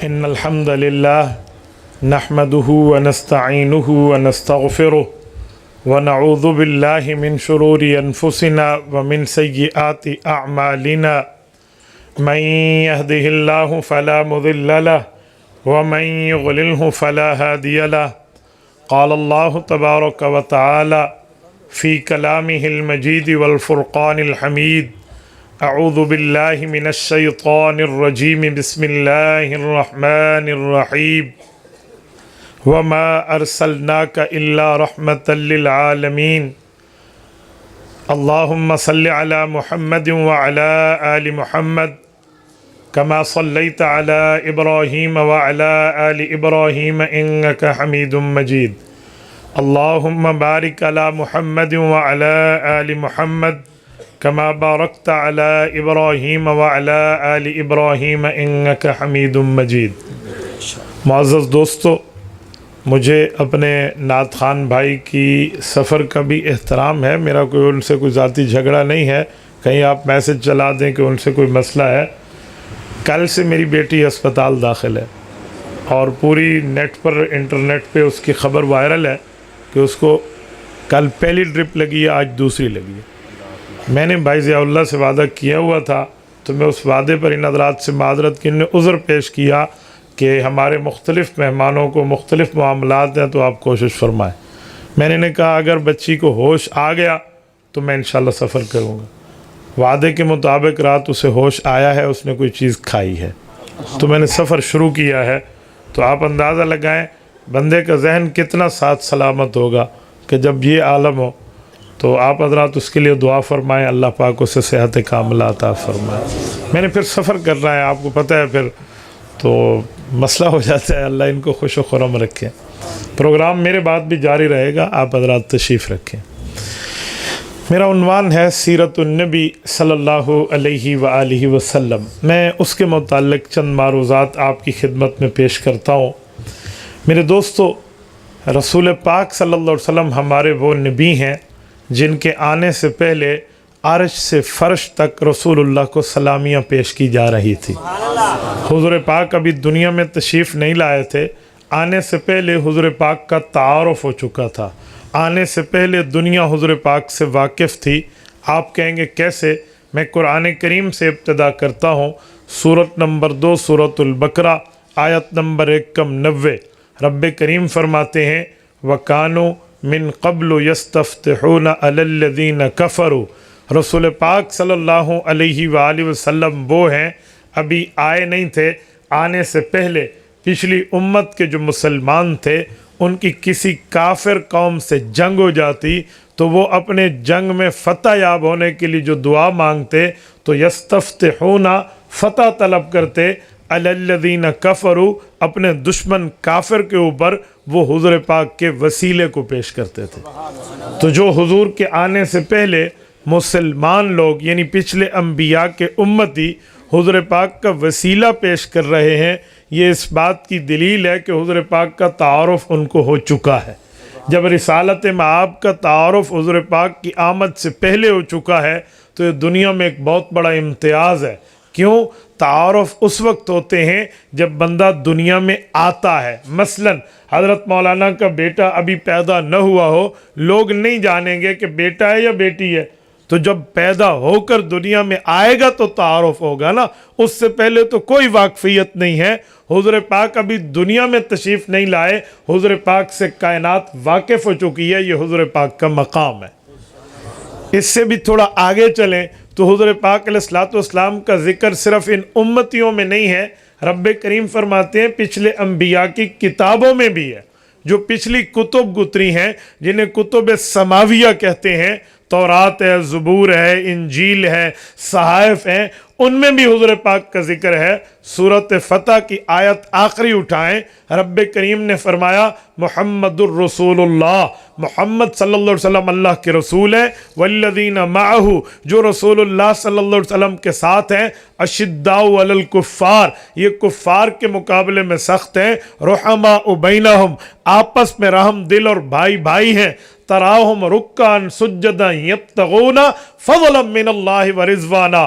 إن الحمد لله نحمده ونستعينه ونستغفره ونعوذ بالله من شرور أنفسنا ومن سيئات أعمالنا من يهده الله فلا مضل له ومن يضلله فلا هادي له قال الله تبارك وتعالى في كلامه المجيد والفرقان الحميد أعوذ بالله من الشيطان الرجيم بسم الله الرحمن الرحيم وما أرسلناك إلا رحمة للعالمين اللهم صل على محمد وعلى آل محمد كما صليت على إبراهيم وعلى آل إبراهيم إنك حميد مجيد اللهم بارك على محمد وعلى آل محمد كما باركت على إبراهيم وعلى آل إبراهيم إنك حميد مجيد. معزز دوستو، مجھے اپنے نعت خان بھائی کی سفر کا بھی احترام ہے. میرا کوئی ان سے کوئی ذاتی جھگڑا نہیں ہے. کہیں آپ میسج چلا دیں کہ ان سے کوئی مسئلہ ہے. کل سے میری بیٹی ہسپتال داخل ہے اور پوری نیٹ پر انٹرنیٹ پہ اس کی خبر وائرل ہے کہ اس کو کل پہلی ڈرپ لگی ہے، آج دوسری لگی ہے. میں نے بھائی ضیاء اللہ سے وعدہ کیا ہوا تھا تو میں اس وعدے پر ان حضرات سے معذرت کی عذر پیش کیا کہ ہمارے مختلف مہمانوں کو مختلف معاملات ہیں تو آپ کوشش فرمائیں. میں نے کہا اگر بچی کو ہوش آ گیا تو میں انشاءاللہ سفر کروں گا. وعدے کے مطابق رات اسے ہوش آیا ہے، اس نے کوئی چیز کھائی ہے تو میں نے سفر شروع کیا ہے. تو آپ اندازہ لگائیں بندے کا ذہن کتنا ساتھ سلامت ہوگا کہ جب یہ عالم ہو. تو آپ حضرات اس کے لیے دعا فرمائیں، اللہ پاک اسے صحت کاملہ عطا فرمائے. میں نے پھر سفر کرنا ہے، آپ کو پتہ ہے پھر تو مسئلہ ہو جاتا ہے. اللہ ان کو خوش و خرم رکھے. پروگرام میرے بعد بھی جاری رہے گا، آپ حضرات تشریف رکھیں. میرا عنوان ہے سیرت النبی صلی اللہ علیہ وآلہ وسلم. میں اس کے متعلق چند معروضات آپ کی خدمت میں پیش کرتا ہوں. میرے دوستو، رسول پاک صلی اللہ علیہ وسلم ہمارے وہ نبی ہیں جن کے آنے سے پہلے عرش سے فرش تک رسول اللہ کو سلامیاں پیش کی جا رہی تھی. حضور پاک ابھی دنیا میں تشریف نہیں لائے تھے. آنے سے پہلے حضور پاک کا تعارف ہو چکا تھا. آنے سے پہلے دنیا حضور پاک سے واقف تھی. آپ کہیں گے کیسے؟ میں قرآن کریم سے ابتدا کرتا ہوں. سورت نمبر 2 سورۃ البقرہ آیت نمبر 190. رب کریم فرماتے ہیں وَكَانُوا من قبل یستفتحون علی الذین کفروا. رسول پاک صلی اللہ علیہ وآلہ وسلم وہ ہیں، ابھی آئے نہیں تھے. آنے سے پہلے پچھلی امت کے جو مسلمان تھے ان کی کسی کافر قوم سے جنگ ہو جاتی تو وہ اپنے جنگ میں فتح یاب ہونے کے لیے جو دعا مانگتے تو یستفتحون فتح طلب کرتے علی الذین کفروا، اپنے دشمن کافر کے اوپر وہ حضور پاک کے وسیلے کو پیش کرتے تھے. تو جو حضور کے آنے سے پہلے مسلمان لوگ یعنی پچھلے انبیاء کے امتی حضور پاک کا وسیلہ پیش کر رہے ہیں، یہ اس بات کی دلیل ہے کہ حضور پاک کا تعارف ان کو ہو چکا ہے. جب رسالت مآب کا تعارف حضور پاک کی آمد سے پہلے ہو چکا ہے تو یہ دنیا میں ایک بہت بڑا امتیاز ہے. کیوں؟ تعارف اس وقت ہوتے ہیں جب بندہ دنیا میں آتا ہے. مثلا حضرت مولانا کا بیٹا ابھی پیدا نہ ہوا ہو، لوگ نہیں جانیں گے کہ بیٹا ہے یا بیٹی ہے. تو جب پیدا ہو کر دنیا میں آئے گا تو تعارف ہوگا نا. اس سے پہلے تو کوئی واقفیت نہیں ہے. حضور پاک ابھی دنیا میں تشریف نہیں لائے، حضور پاک سے کائنات واقف ہو چکی ہے. یہ حضور پاک کا مقام ہے. اس سے بھی تھوڑا آگے چلیں تو حضور پاک علیہ الصلوۃ والسلام کا ذکر صرف ان امتیوں میں نہیں ہے. رب کریم فرماتے ہیں پچھلے انبیاء کی کتابوں میں بھی ہے. جو پچھلی کتب گزری ہیں جنہیں کتب سماویہ کہتے ہیں، تورات ہے، زبور ہے، انجیل ہے، صحائف ہیں، ان میں بھی حضور پاک کا ذکر ہے. سورۃ فتح کی آیت آخری اٹھائیں، رب کریم نے فرمایا محمد الرسول اللہ، محمد صلی اللہ علیہ وسلم اللہ کے رسول ہیں. والذین معہ، جو رسول اللہ صلی اللہ علیہ وسلم کے ساتھ ہیں، اشداء علی الکفار، یہ کفار کے مقابلے میں سخت ہیں. رحماء بینہم، آپس میں رحم دل اور بھائی بھائی ہیں. تراہم رکعا سجدا یبتغون فضلا من اللہ ورضوانا،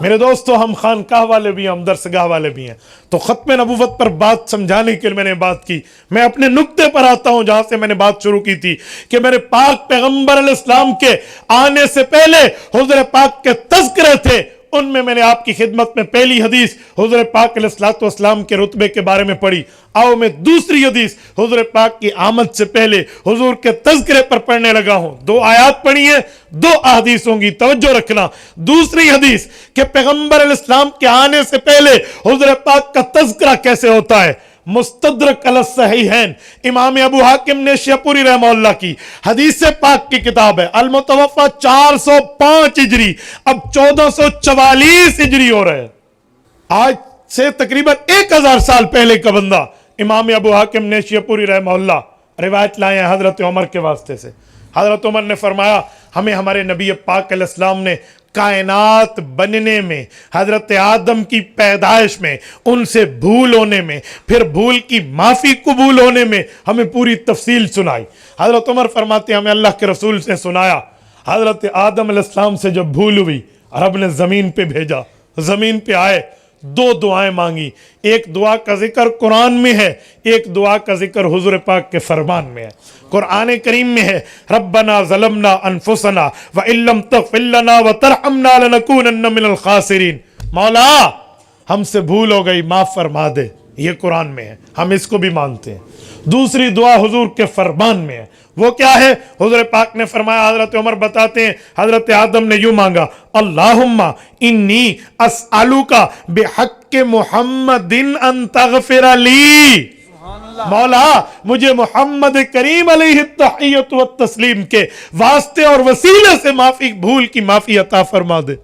میرے دوستو ہم خانقاہ والے بھی ہیں، ہم درسگاہ والے بھی ہیں، تو ختم نبوت پر بات سمجھانے کے لیے میں نے بات کی۔ میں اپنے نقطے پر آتا ہوں جہاں سے میں نے بات شروع کی تھی کہ میرے پاک پیغمبر علیہ السلام کے آنے سے پہلے حضور پاک کے تذکرے تھے، ان میں نے آپ کی خدمت میں پہلی حدیث حضور پاک علیہ السلام کے رتبے کے بارے میں پڑھی۔ آؤ میں دوسری حدیث حضور پاک کی آمد سے پہلے حضور کے تذکرے پر پڑھنے لگا ہوں۔ 2 آیات پڑھی ہیں، 2 احادیث ہوں گی، توجہ رکھنا۔ دوسری حدیث کہ پیغمبر علیہ السلام کے آنے سے پہلے حضور پاک کا تذکرہ کیسے ہوتا ہے، مستدرک علی الصحیحین، امام ابو حاتم نیشاپوری رحمہ اللہ کی حدیث پاک کی کتاب ہے، المتوفہ 405 ہجری، اب 1444 ہجری ہو رہے ہیں۔ آج سے تقریباً 1000 سال پہلے کا بندہ امام ابو حاتم نیشاپوری رحمہ اللہ روایت لائے ہیں حضرت عمر کے واسطے سے۔ حضرت عمر نے فرمایا ہمیں ہمارے نبی پاک علیہ السلام نے کائنات بننے میں، حضرت آدم کی پیدائش میں، ان سے بھول ہونے میں، پھر بھول کی معافی قبول ہونے میں ہمیں پوری تفصیل سنائی۔ حضرت عمر فرماتے ہیں ہمیں اللہ کے رسول سے سنایا، حضرت آدم علیہ السلام سے جب بھول ہوئی، رب نے زمین پہ بھیجا، زمین پہ آئے، 2 دعائیں مانگی۔ ایک دعا کا ذکر قرآن میں ہے، ایک دعا کا ذکر حضور پاک کے فرمان میں ہے۔ قرآن کریم میں ہے ربنا ظلمنا انفسنا وان لم تغفر لنا وترحمنا لنکونن من الخاسرین، مولا ہم سے بھول ہو گئی، معاف فرما دے، یہ قرآن میں ہے، ہم اس کو بھی مانتے ہیں۔ دوسری دعا حضور کے فرمان میں ہے، وہ کیا ہے؟ حضور پاک نے فرمایا، حضرت عمر بتاتے ہیں حضرت آدم نے یوں مانگا اللہم انی اسألوک بحق محمد ان تغفر لی، مولا مجھے محمد کریم علیہ التحیۃ والتسلیم کے واسطے اور وسیلے سے معافی، بھول کی معافی عطا فرما دے۔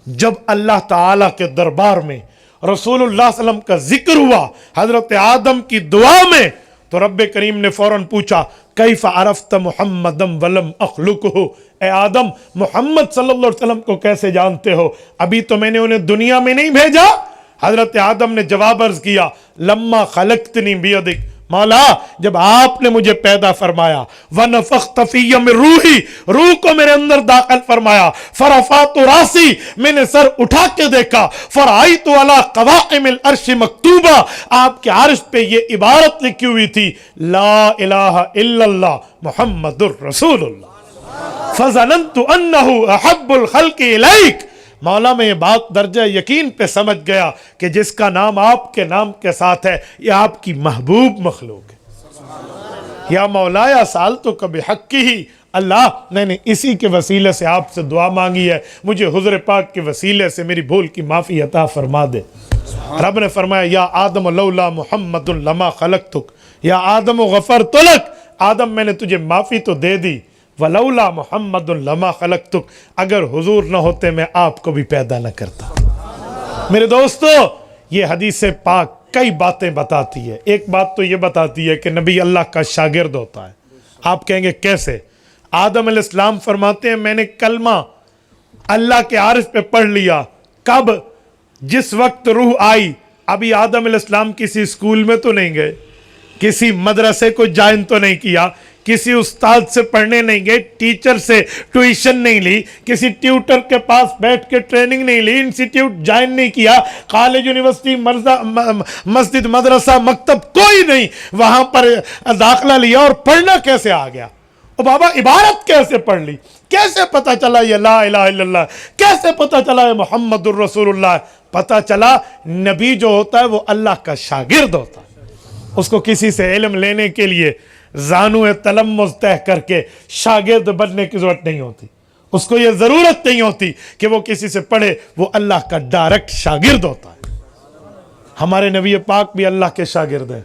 جب اللہ تعالیٰ کے دربار میں رسول اللہ صلی اللہ علیہ وسلم کا ذکر ہوا حضرت آدم کی دعا میں، تو رب کریم نے فوراً پوچھا کیف عرفت محمدم ولم اخلقہ، اے آدم محمد صلی اللہ علیہ وسلم کو کیسے جانتے ہو، ابھی تو میں نے انہیں دنیا میں نہیں بھیجا۔ حضرت آدم نے جواب عرض کیا لما خلقتنی بیدک، مولا جب آپ نے مجھے پیدا فرمایا، وَنَفَخْتَ فِيَّ مِن رُوحِي، روح کو میرے اندر داخل فرمایا، فَرَفَعْتُ رَأْسِي، میں نے سر اٹھا کے دیکھا، فَرَأَيْتُ عَلَىٰ قَوَائِمِ الْعَرْشِ مَكْتُوبًا، آپ کے عرش پہ یہ عبارت لکھی ہوئی تھی لا الہ الا اللہ محمد الرسول اللہ، فَظَنَنْتُ أَنَّهُ أَحَبُّ الْخَلْقِ إِلَيْكَ، مولا میں یہ بات درجہ یقین پہ سمجھ گیا کہ جس کا نام آپ کے نام کے ساتھ ہے یہ آپ کی محبوب مخلوق ہے۔ یا مولایا سألتک بحقہ، اللہ میں نے اسی کے وسیلے سے آپ سے دعا مانگی ہے، مجھے حضور پاک کے وسیلے سے میری بھول کی معافی عطا فرما دے۔ رب نے فرمایا یا آدم لولا محمد لما خلقتک، یا آدم غفرت لک، آدم میں نے تجھے معافی تو دے دی، وَلَوْلَا محمد لما خلقتک، اگر حضور نہ ہوتے میں آپ کو بھی پیدا نہ کرتا۔ میرے دوستو یہ حدیث پاک کئی باتیں بتاتی ہے۔ ایک بات تو یہ بتاتی ہے کہ نبی اللہ کا شاگرد ہوتا ہے۔ آپ کہیں گے کیسے؟ آدم علیہ السلام فرماتے ہیں میں نے کلمہ اللہ کے عرش پہ پڑھ لیا، کب؟ جس وقت روح آئی۔ ابھی آدم علیہ السلام کسی اسکول میں تو نہیں گئے، کسی مدرسے کو جوائن تو نہیں کیا، کسی استاد سے پڑھنے نہیں گئے، ٹیچر سے ٹیوشن نہیں لی، کسی ٹیوٹر کے پاس بیٹھ کے ٹریننگ نہیں لی، انسٹیٹیوٹ جوائن نہیں کیا، کالج یونیورسٹی مسجد مدرسہ مکتب کوئی نہیں، وہاں پر داخلہ لیا اور پڑھنا کیسے آ گیا؟ او بابا عبارت کیسے پڑھ لی؟ کیسے پتہ چلا یہ لا الہ الا اللہ؟ کیسے پتہ چلا یہ محمد الرسول اللہ؟ پتہ چلا نبی جو ہوتا ہے وہ اللہ کا شاگرد ہوتا ہے، اس کو کسی سے علم لینے کے لیے زانو تلمذ طے کر کے شاگرد بننے کی ضرورت نہیں ہوتی، اس کو یہ ضرورت نہیں ہوتی کہ وہ کسی سے پڑھے، وہ اللہ کا ڈائریکٹ شاگرد ہوتا ہے۔ ہمارے نبی پاک بھی اللہ کے شاگرد ہیں۔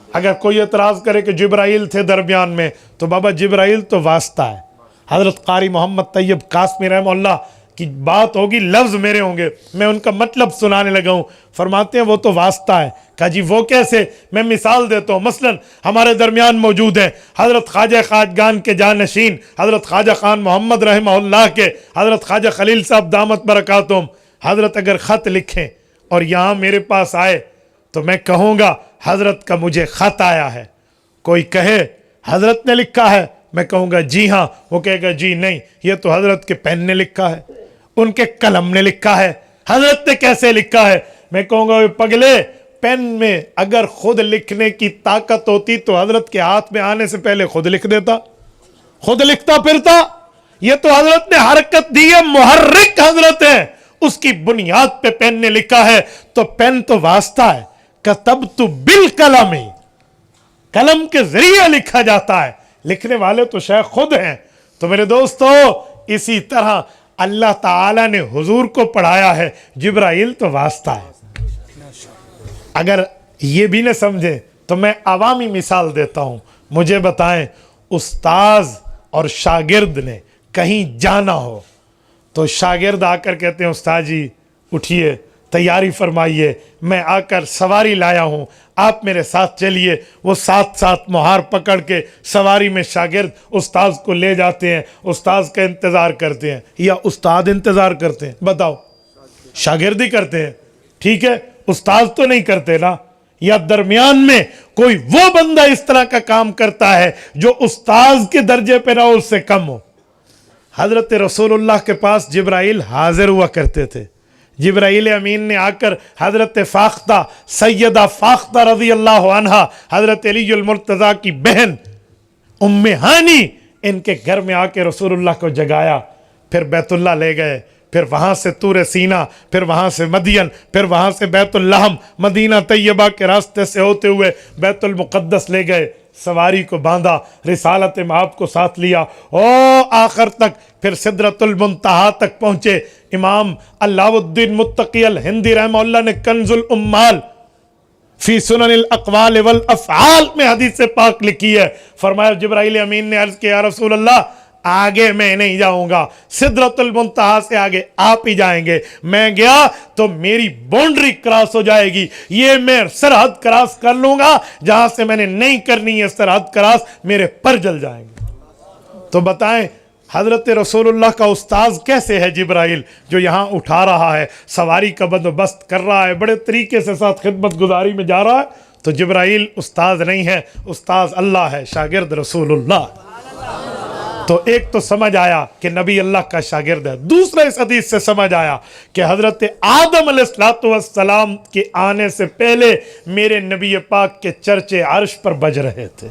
اگر کوئی اعتراض کرے کہ جبرائیل تھے درمیان میں، تو بابا جبرائیل تو واسطہ ہے۔ حضرت قاری محمد طیب قاسمی رحمہ اللہ کی بات ہوگی، لفظ میرے ہوں گے، میں ان کا مطلب سنانے لگا ہوں۔ فرماتے ہیں وہ تو واسطہ ہے۔ کہا جی وہ کیسے؟ میں مثال دیتا ہوں۔ مثلا ہمارے درمیان موجود ہیں حضرت خواجہ خواجگان کے جانشین حضرت خواجہ خان محمد رحمہ اللہ کے حضرت خواجہ خلیل صاحب دامت برکاتہم۔ حضرت اگر خط لکھیں اور یہاں میرے پاس آئے تو میں کہوں گا حضرت کا مجھے خط آیا ہے۔ کوئی کہے حضرت نے لکھا ہے، میں کہوں گا جی ہاں، وہ کہے گا جی نہیں، یہ تو حضرت کے پین نے لکھا ہے۔ ان کے قلم نے لکھا ہے، حضرت نے کیسے لکھا ہے؟ میں کہوں گا پگلے، پین میں اگر خود لکھنے کی طاقت ہوتی تو حضرت کے ہاتھ میں آنے سے پہلے خود لکھ دیتا، خود لکھتا پھرتا۔ یہ تو حضرت نے حرکت دی ہے، محرک حضرت ہے، اس کی بنیاد پہ پین نے لکھا ہے۔ تو پین تو واسطہ ہے، کتبت بالقلم، قلم کے ذریعے لکھا جاتا ہے، لکھنے والے تو شیخ خود ہیں۔ تو میرے دوستو، اسی طرح اللہ تعالیٰ نے حضور کو پڑھایا ہے، جبرائیل تو واسطہ ہے۔ اگر یہ بھی نہ سمجھیں تو میں عوامی مثال دیتا ہوں۔ مجھے بتائیں، استاذ اور شاگرد نے کہیں جانا ہو تو شاگرد آ کر کہتے ہیں استاد جی اٹھیے، تیاری فرمائیے، میں آ کر سواری لایا ہوں، آپ میرے ساتھ چلیے۔ وہ ساتھ ساتھ مہار پکڑ کے سواری میں شاگرد استاذ کو لے جاتے ہیں، استاذ کا انتظار کرتے ہیں، یا استاد انتظار کرتے ہیں؟ بتاؤ، شاگرد ہی کرتے ہیں، ٹھیک ہے، استاذ تو نہیں کرتے نا۔ یا درمیان میں کوئی وہ بندہ اس طرح کا کام کرتا ہے جو استاذ کے درجے پہ نہ ہو، اس سے کم ہو۔ حضرت رسول اللہ کے پاس جبرائیل حاضر ہوا کرتے تھے۔ جبرائیل امین نے آ کر حضرت فاختہ، سیدہ فاختہ رضی اللہ عنہا، حضرت علی المرتضیٰ کی بہن ام ہانی، ان کے گھر میں آ کے رسول اللہ کو جگایا، پھر بیت اللہ لے گئے، پھر وہاں سے طور سینا، پھر وہاں سے مدین، پھر وہاں سے بیت اللحم، مدینہ طیبہ کے راستے سے ہوتے ہوئے بیت المقدس لے گئے، سواری کو باندھا، رسالت مآب کو ساتھ لیا، آخر تک پھر سدرۃ المنتہا تک پہنچے۔ امام علاء الدین متقی الہندی رحمہ اللہ نے کنز الامال فی سنن الاقوال والافعال میں حدیث پاک لکھی ہے۔ فرمایا جبرائیل امین نے عرض کیا، یا رسول اللہ آگے میں نہیں جاؤں گا، سدرۃ المنتہا سے آگے آپ ہی جائیں گے، میں گیا تو میری باؤنڈری کراس ہو جائے گی، یہ میں سرحد کراس کر لوں گا، جہاں سے میں نے نہیں کرنی ہے سرحد کراس، میرے پر جل جائیں گے۔ تو بتائیں حضرت رسول اللہ کا استاذ کیسے ہے جبرائیل، جو یہاں اٹھا رہا ہے، سواری کا بندوبست کر رہا ہے، بڑے طریقے سے ساتھ خدمت گزاری میں جا رہا ہے۔ تو جبرائیل استاذ نہیں ہے، استاذ اللہ ہے، شاگرد رسول اللہ۔ تو ایک تو سمجھ آیا کہ نبی اللہ کا شاگرد ہے، دوسرا اس حدیث سے سمجھ آیا کہ حضرت آدم علیہ السلام کے آنے سے پہلے میرے نبی پاک کے چرچے عرش پر بج رہے تھے،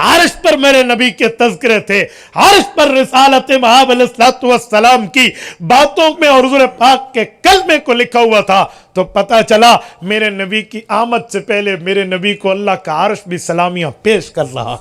عرش پر میرے نبی کے تذکرے تھے، عرش پر رسالت مآب علیہ السلام کی باتوں میں اور حضور پاک کے کلمے کو لکھا ہوا تھا۔ تو پتہ چلا میرے نبی کی آمد سے پہلے میرے نبی کو اللہ کا عرش بھی سلامیاں پیش کر رہا۔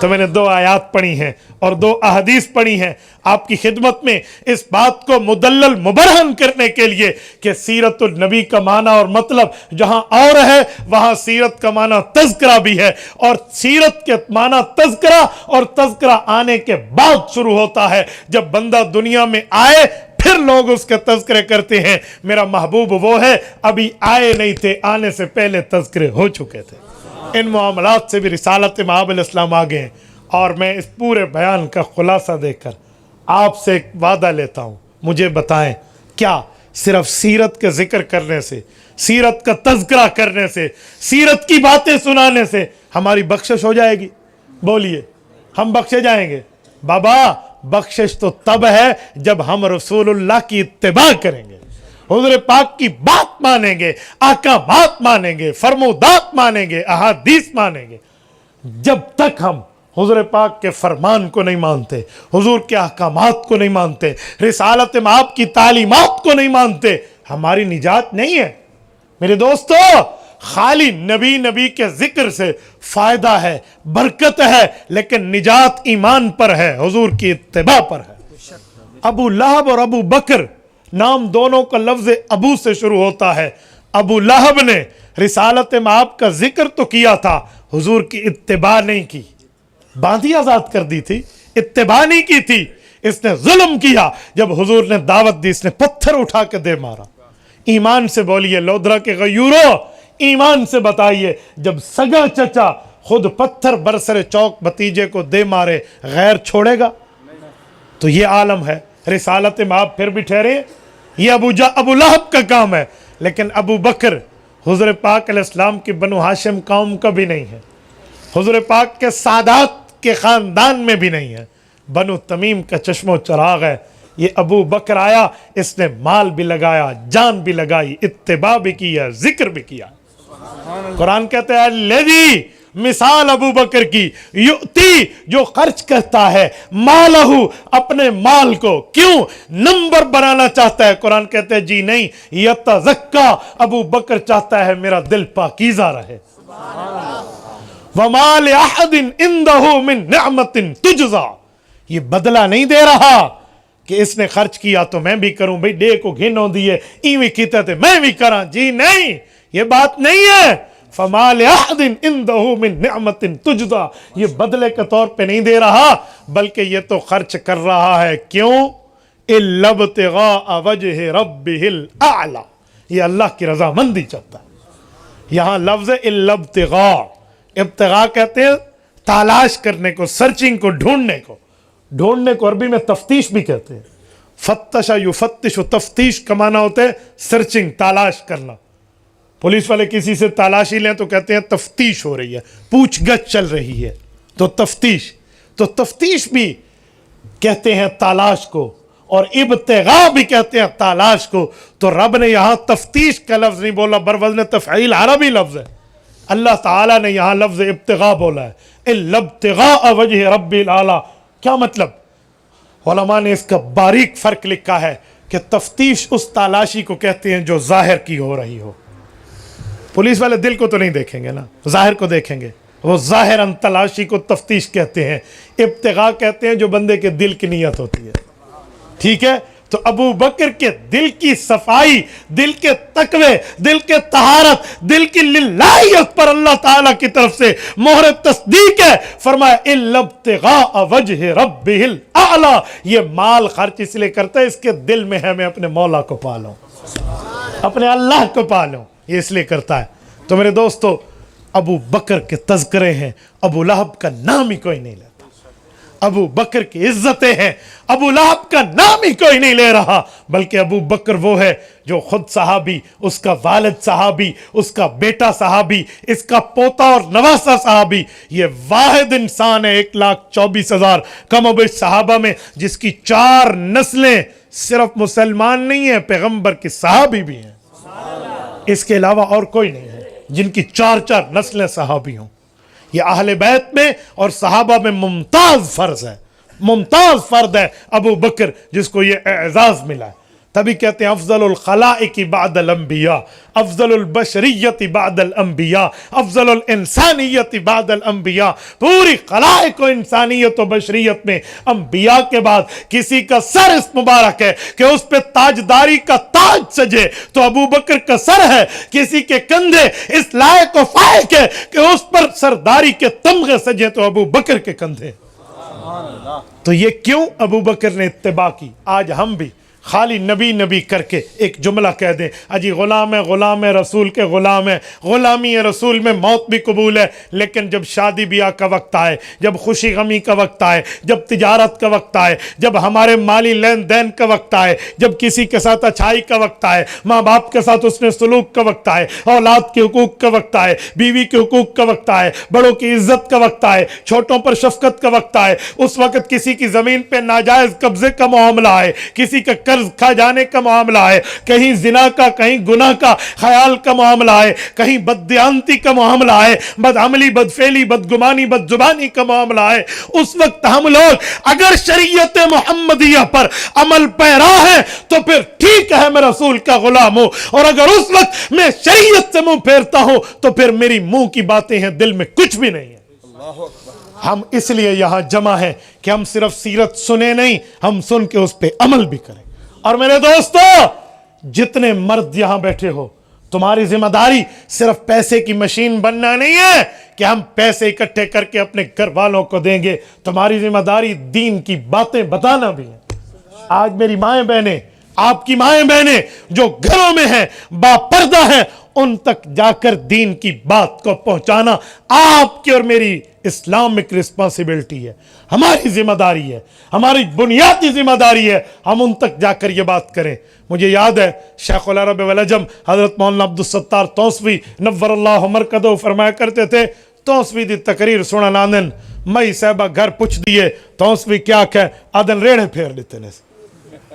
تو میں نے 2 آیات پڑھی ہیں اور 2 احادیث پڑھی ہیں آپ کی خدمت میں، اس بات کو مدلل مبرہن کرنے کے لیے کہ سیرت النبی کا معنی اور مطلب جہاں اور ہے وہاں سیرت کا معنی تذکرہ بھی ہے، اور سیرت کے معنی تذکرہ اور تذکرہ آنے کے بعد شروع ہوتا ہے۔ جب بندہ دنیا میں آئے پھر لوگ اس کے تذکرے کرتے ہیں۔ میرا محبوب وہ ہے ابھی آئے نہیں تھے، آنے سے پہلے تذکرے ہو چکے تھے۔ ان معاملات سے بھی رسالت مآب علیہ السلام آگے ہیں، اور میں اس پورے بیان کا خلاصہ دے کر آپ سے ایک وعدہ لیتا ہوں، مجھے بتائیں کیا صرف سیرت کے ذکر کرنے سے، سیرت کا تذکرہ کرنے سے، سیرت کی باتیں سنانے سے ہماری بخشش ہو جائے گی؟ بولیے، ہم بخشے جائیں گے؟ بابا بخشش تو تب ہے جب ہم رسول اللہ کی اتباع کریں گے، حضور پاک کی بات مانیں گے، احکامات مانیں گے، فرمودات مانیں گے، احادیث مانیں گے۔ جب تک ہم حضور پاک کے فرمان کو نہیں مانتے، حضور کے احکامات کو نہیں مانتے، رسالت مآب کی تعلیمات کو نہیں مانتے، ہماری نجات نہیں ہے۔ میرے دوستو، خالی نبی کے ذکر سے فائدہ ہے، برکت ہے، لیکن نجات ایمان پر ہے، حضور کی اتباع پر ہے۔ ابو لہب اور ابو بکر، نام دونوں کا لفظ ابو سے شروع ہوتا ہے۔ ابو لہب نے رسالت مآب کا ذکر تو کیا تھا، حضور کی اتباع نہیں کی، باندھی آزاد کر دی تھی، اتباع نہیں کی تھی۔ اس نے ظلم کیا، جب حضور نے دعوت دی اس نے پتھر اٹھا کے دے مارا۔ ایمان سے بولیے لودھرا کے غیورو، ایمان سے بتائیے، جب سگا چچا خود پتھر برسر چوک بھتیجے کو دے مارے، غیر چھوڑے گا؟ تو یہ عالم ہے۔ رسالت مآب پھر بھی ٹھہرے، یہ ابو لہب کا کام ہے، لیکن ابو بکر حضور پاک علیہ السلام کی بنو ہاشم قوم کا بھی نہیں ہے، حضور پاک کے سادات کے خاندان میں بھی نہیں ہے، بنو تمیم کا چشم و چراغ ہے۔ یہ ابو بکر آیا، اس نے مال بھی لگایا، جان بھی لگائی، اتباع بھی کیا، ذکر بھی کیا۔ قرآن کہتے ہیں الذی، مثال ابو بکر کی، یؤتی، جو خرچ کرتا ہے، مالہ، اپنے مال کو، کیوں؟ نمبر بنانا چاہتا ہے۔ قرآن کہتے ہیں جی نہیں، یتزکا، ابو بکر چاہتا ہے میرا دل پاکیزہ رہے۔ وما لأحد عنده من نعمت تجزا، یہ بدلہ نہیں دے رہا کہ اس نے خرچ کیا تو میں بھی کروں، بھئی ڈے کو گھن ہو دیئے ایویں کیتے تھے میں بھی کراں، جی نہیں، یہ بات نہیں ہے۔ فما لأحد عنده من نعمت تجزا، یہ بدلے کے طور پہ نہیں دے رہا، بلکہ یہ تو خرچ کر رہا ہے، کیوں؟ الا ابتغاء وجہ ربہ الاعلی، یہ اللہ کی رضامندی چاہتا ہے۔ یہاں لفظ الا ابتغاء، ابتغاء کہتے ہیں تلاش کرنے کو، سرچنگ کو، ڈھونڈنے کو عربی میں تفتیش بھی کہتے ہیں۔ فتش یفتش، تفتیش کا معنی ہوتا ہے سرچنگ، تلاش کرنا۔ پولیس والے کسی سے تلاشی لیں تو کہتے ہیں تفتیش ہو رہی ہے، پوچھ گچھ چل رہی ہے، تو تفتیش بھی کہتے ہیں تلاش کو، اور ابتغاء بھی کہتے ہیں تلاش کو۔ تو رب نے یہاں تفتیش کا لفظ نہیں بولا، بروزن تفعیل عربی لفظ ہے۔ اللہ تعالیٰ نے یہاں لفظ ابتغاء بولا ہے، الا ابتغاء وجہ رب الاعلی۔ کیا مطلب؟ علماء نے اس کا باریک فرق لکھا ہے کہ تفتیش اس تلاشی کو کہتے ہیں جو ظاہر کی ہو رہی ہو۔ پولیس والے دل کو تو نہیں دیکھیں گے نا، ظاہر کو دیکھیں گے، وہ ظاہراً تلاشی کو تفتیش کہتے ہیں۔ ابتغاء کہتے ہیں جو بندے کے دل کی نیت ہوتی ہے، ٹھیک ہے؟ تو ابو بکر کے دل کی صفائی، دل کے تقوی، دل کے طہارت، دل کی للہیت پر اللہ تعالیٰ کی طرف سے مہر تصدیق ہے۔ فرمایا الا ابتغاء وجہ ربہ الاعلی، یہ مال خرچ اس لیے کرتا ہے اس کے دل میں ہے میں اپنے مولا کو پالوں، اپنے اللہ کو پالوں، یہ اس لیے کرتا ہے۔ تو میرے دوستو، ابو بکر کے تذکرے ہیں، ابو لہب کا نام ہی کوئی نہیں لیتا۔ ابو بکر کی عزتیں ہیں، ابو لہب کا نام ہی کوئی نہیں لے رہا، بلکہ ابو بکر وہ ہے جو خود صحابی، اس کا والد صحابی، اس کا بیٹا صحابی، اس کا پوتا اور نواسا صحابی، یہ واحد انسان ہے 1,24,000 کم و بیش صحابہ میں جس کی 4 نسلیں صرف مسلمان نہیں ہیں، پیغمبر کے صحابی بھی ہیں۔ اس کے علاوہ اور کوئی نہیں ہے جن کی 4 نسلیں صحابی ہوں۔ یہ اہل بیت میں اور صحابہ میں ممتاز فرض ہے، ممتاز فرد ہے ابو بکر، جس کو یہ اعزاز ملا ہے۔ تبھی کہتے ہیں افضل الخلائق بعد الانبیاء، افضل البشریت بعد الانبیاء، افضل الانسانیت بعد الانبیاء۔ پوری خلائق و انسانیت و بشریت میں انبیاء کے بعد کسی کا سر اس مبارک ہے کہ اس پہ تاجداری کا تاج سجے تو ابو بکر کا سر ہے، کسی کے کندھے اس لائق و فائق ہے کہ اس پر سرداری کے تمغے سجے تو ابو بکر کے کندھے۔ تو یہ کیوں ابو بکر نے اتباع کی؟ آج ہم بھی خالی نبی نبی کر کے ایک جملہ کہہ دیں، اجی غلام ہے، غلام ہے، رسول کے غلام ہے، غلامی رسول میں موت بھی قبول ہے، لیکن جب شادی بیاہ کا وقت آئے، جب خوشی غمی کا وقت آئے، جب تجارت کا وقت آئے، جب ہمارے مالی لین دین کا وقت آئے، جب کسی کے ساتھ اچھائی کا وقت آئے، ماں باپ کے ساتھ اس نے سلوک کا وقت آئے، اولاد کے حقوق کا وقت آئے، بیوی کے حقوق کا وقت آئے، بڑوں کی عزت کا وقت آئے، چھوٹوں پر شفقت کا وقت آئے، اس وقت کسی کی زمین پہ ناجائز قبضے کا معاملہ آئے، کسی کا قرض کھا جانے کا معاملہ ہے، کہیں زنا کا، کہیں گناہ کا خیال کا معاملہ ہے، کہیں بددیانتی کا معاملہ ہے، بدعملی، بدفعلی، بدگمانی، بدزبانی کا معاملہ ہے، اس وقت ہم لوگ اگر شریعت محمدیہ پر عمل پیرا ہے تو پھر ٹھیک ہے میں رسول کا غلام ہوں، اور اگر اس وقت میں شریعت سے منہ پھیرتا ہوں تو پھر میری منہ کی باتیں ہیں، دل میں کچھ بھی نہیں ہے۔ ہم اس لیے یہاں جمع ہیں کہ ہم صرف سیرت سنے نہیں، ہم سن کے اس پہ عمل بھی کریں۔ اور میرے دوستو، جتنے مرد یہاں بیٹھے ہو، تمہاری ذمہ داری صرف پیسے کی مشین بننا نہیں ہے کہ ہم پیسے اکٹھے کر کے اپنے گھر والوں کو دیں گے، تمہاری ذمہ داری دین کی باتیں بتانا بھی ہے۔ آج میری مائیں بہنیں، آپ کی مائیں بہنیں جو گھروں میں ہیں، باپردہ ہیں، ان تک جا کر دین کی بات کو پہنچانا آپ کی اور میری اسلامک رسپانسبلٹی ہے، ہماری ذمہ داری ہے، ہماری بنیادی ذمہ داری ہے، ہم ان تک جا کر یہ بات کریں۔ مجھے یاد ہے شیخ العرب والعجم حضرت مولانا عبدالستار توسوی نور اللہ مرکزہ فرمایا کرتے تھے، توسوی دی تقریر سنن آندن مئی صاحبہ گھر پوچھ دیے توسوی کیا کہ آدن ریڑھے پھیر لیتے نے،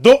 2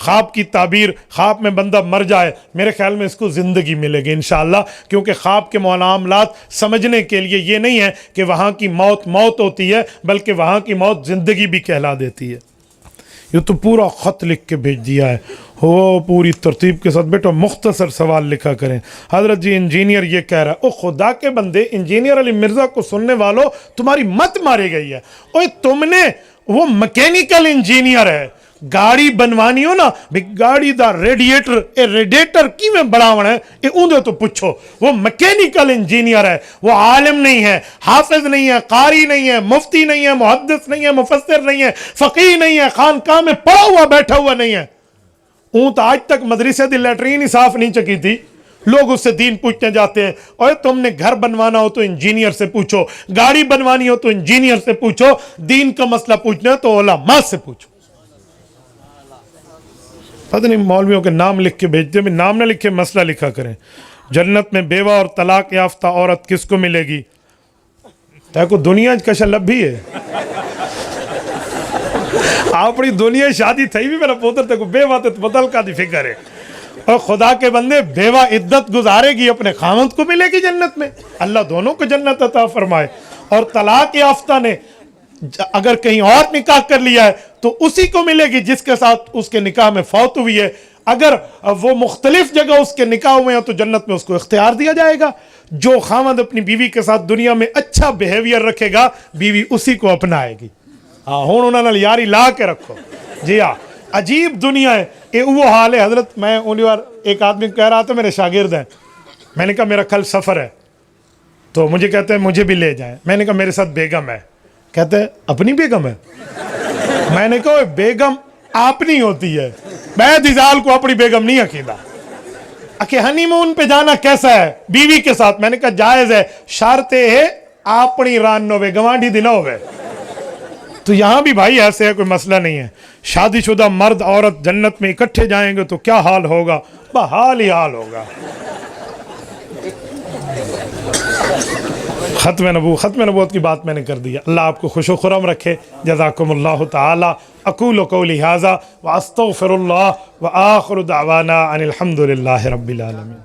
خواب کی تعبیر، خواب میں بندہ مر جائے، میرے خیال میں اس کو زندگی ملے گی انشاءاللہ، کیونکہ خواب کے معاملات سمجھنے کے لیے یہ نہیں ہے کہ وہاں کی موت موت ہوتی ہے، بلکہ وہاں کی موت زندگی بھی کہلا دیتی ہے۔ یہ تو پورا خط لکھ کے بھیج دیا ہے، ہو پوری ترتیب کے ساتھ، بیٹا مختصر سوال لکھا کریں۔ حضرت جی انجینئر یہ کہہ رہا ہے، او خدا کے بندے، انجینئر علی مرزا کو سننے والوں تمہاری مت ماری گئی ہے۔ اوے تم نے، وہ مکینیکل انجینئر ہے، گاڑی بنوانی ہو نا، گاڑی دا ریڈیٹر کی میں بڑھاونا ہے، یہ اندھے تو پوچھو۔ وہ مکینیکل انجینئر ہے، وہ عالم نہیں ہے، حافظ نہیں ہے، قاری نہیں ہے، مفتی نہیں ہے، محدث نہیں ہے، مفسر نہیں ہے، فقیہ نہیں ہے، خانقاہ میں پڑا ہوا بیٹھا ہوا نہیں ہے۔ اون تو آج تک مدرسے دی لیٹرین ہی صاف نہیں چکی تھی، لوگ اس سے دین پوچھنے جاتے ہیں۔ اور تم نے گھر بنوانا ہو تو انجینئر سے پوچھو، گاڑی بنوانی ہو تو انجینئر سے پوچھو، دین کا مسئلہ پوچھنا ہے تو علماء سے پوچھو۔ پتہ نہیں مولویوں کے نام لکھ کے بھیجتے ہیں، نام نہ لکھے مسئلہ لکھا کریں۔ جنت میں بیوہ اور طلاق یافتہ عورت کس کو ملے گی؟ تے کو دنیا کشا لبھی ہے، اپنی دنیا شادی تھی بھی میرا پوتر تے کو بیوہ تے بدل کا دی فکر ہے۔ اور خدا کے بندے، بیوہ عدت گزارے گی اپنے خاوند کو ملے گی جنت میں، اللہ دونوں کو جنت عطا فرمائے۔ اور طلاق یافتہ نے اگر کہیں اور نکاح کر لیا ہے تو اسی کو ملے گی جس کے ساتھ اس کے نکاح میں فوت ہوئی ہے۔ اگر وہ مختلف جگہ اس کے نکاح ہوئے ہیں تو جنت میں اس کو اختیار دیا جائے گا۔ جو خاوند اپنی بیوی کے ساتھ دنیا میں اچھا بیہیویئر رکھے گا، بیوی اسی کو اپنائے گی۔ ہاں ہون انہوں نے یاری لا کے رکھو۔ جی ہاں، عجیب دنیا ہے یہ، وہ حال ہے۔ حضرت میں انہی بار ایک آدمی کہہ رہا تھا، میرے شاگرد ہیں، میں نے کہا میرا کل سفر ہے، تو مجھے کہتے ہیں مجھے بھی لے جائیں۔ میں نے کہا میرے ساتھ بیگم ہے۔ کہتے ہیں اپنی بیگم ہے؟ میں نے کہا بیگم اپنی ہوتی ہے، میں دیزال کو اپنی بیگم نہیں عقیدہ۔ کہ ہنی مون پہ جانا کیسا ہے بیوی کے ساتھ؟ میں نے کہا جائز ہے، شرط ہے اپنی ران نہ ہوئے، گوانڈی دی نہ ہوئے۔ تو یہاں بھی بھائی ایسے ہے، کوئی مسئلہ نہیں ہے۔ شادی شدہ مرد عورت جنت میں اکٹھے جائیں گے تو کیا حال ہوگا؟ بحال ہی حال ہوگا۔ ختم نبوت کی بات میں نے کر دی۔ اللہ آپ کو خوش و خرم رکھے۔ جزاکم اللہ تعالی۔ اقول قولی ھذا واستغفر اللہ وآخر دعوانا ان الحمد للہ رب العالمین۔